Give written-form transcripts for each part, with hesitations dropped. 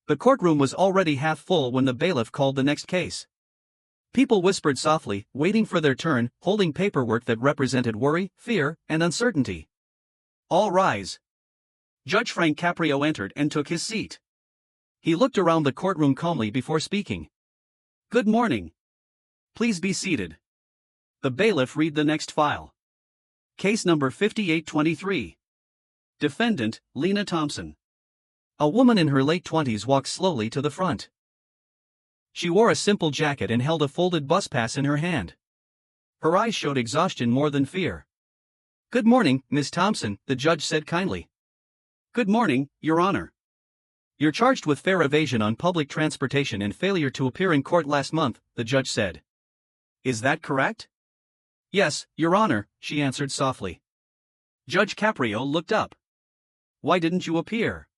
The courtroom was already half full when the bailiff called the next case. People whispered softly, waiting for their turn, holding paperwork that represented worry, fear, and uncertainty. All rise. Judge Frank Caprio entered and took his seat. He looked around the courtroom calmly before speaking. Good morning. Please be seated. The bailiff read the next file. Case number 5823. Defendant, Lena Thompson. A woman in her late 20s walked slowly to the front. She wore a simple jacket and held a folded bus pass in her hand. Her eyes showed exhaustion more than fear. Good morning, Miss Thompson, the judge said kindly. Good morning, Your Honor. You're charged with fare evasion on public transportation and failure to appear in court last month, the judge said. Is that correct? Yes, Your Honor, she answered softly. Judge Caprio looked up. Why didn't you appear?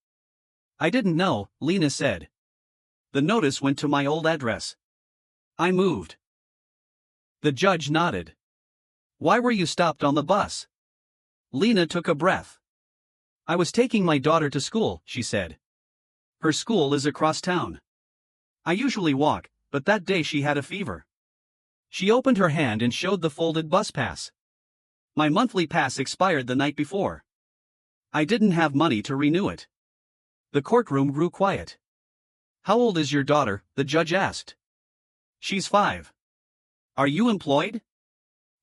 I didn't know, Lena said. The notice went to my old address. I moved. The judge nodded. Why were you stopped on the bus? Lena took a breath. I was taking my daughter to school, she said. Her school is across town. I usually walk, but that day she had a fever. She opened her hand and showed the folded bus pass. My monthly pass expired the night before. I didn't have money to renew it. The courtroom grew quiet. How old is your daughter? The judge asked. She's 5. Are you employed?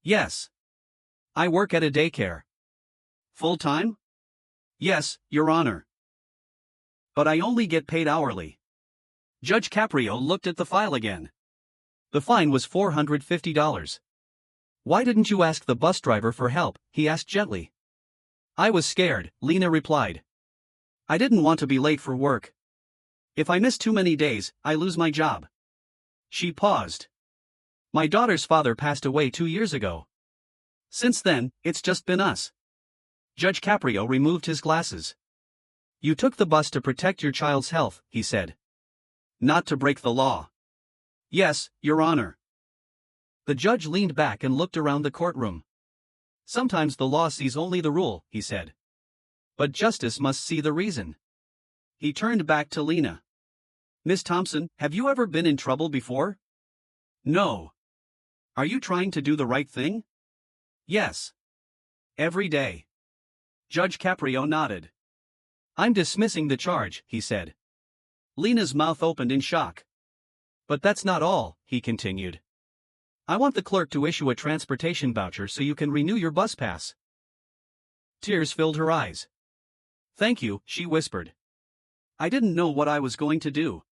Yes. I work at a daycare. Full-time? Yes, Your Honor. But I only get paid hourly. Judge Caprio looked at the file again. The fine was $450. Why didn't you ask the bus driver for help? He asked gently. I was scared, Lena replied. I didn't want to be late for work. If I miss too many days, I lose my job. She paused. My daughter's father passed away 2 years ago. Since then, it's just been us. Judge Caprio removed his glasses. You took the bus to protect your child's health, he said. Not to break the law. Yes, Your Honor. The judge leaned back and looked around the courtroom. Sometimes the law sees only the rule, he said. But justice must see the reason. He turned back to Lena. Miss Thompson, have you ever been in trouble before? No. Are you trying to do the right thing? Yes. Every day. Judge Caprio nodded. I'm dismissing the charge, he said. Lena's mouth opened in shock. But that's not all, he continued. I want the clerk to issue a transportation voucher so you can renew your bus pass. Tears filled her eyes. Thank you, she whispered. I didn't know what I was going to do.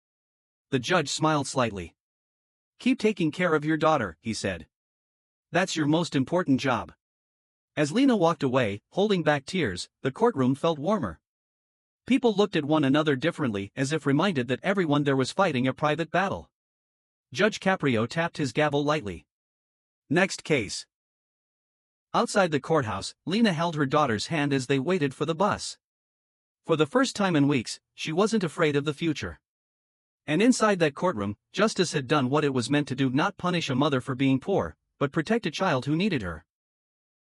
The judge smiled slightly. Keep taking care of your daughter, he said. That's your most important job. As Lena walked away, holding back tears, the courtroom felt warmer. People looked at one another differently, as if reminded that everyone there was fighting a private battle. Judge Caprio tapped his gavel lightly. Next case. Outside the courthouse, Lena held her daughter's hand as they waited for the bus. For the first time in weeks, she wasn't afraid of the future. And inside that courtroom, justice had done what it was meant to do, not punish a mother for being poor, but protect a child who needed her.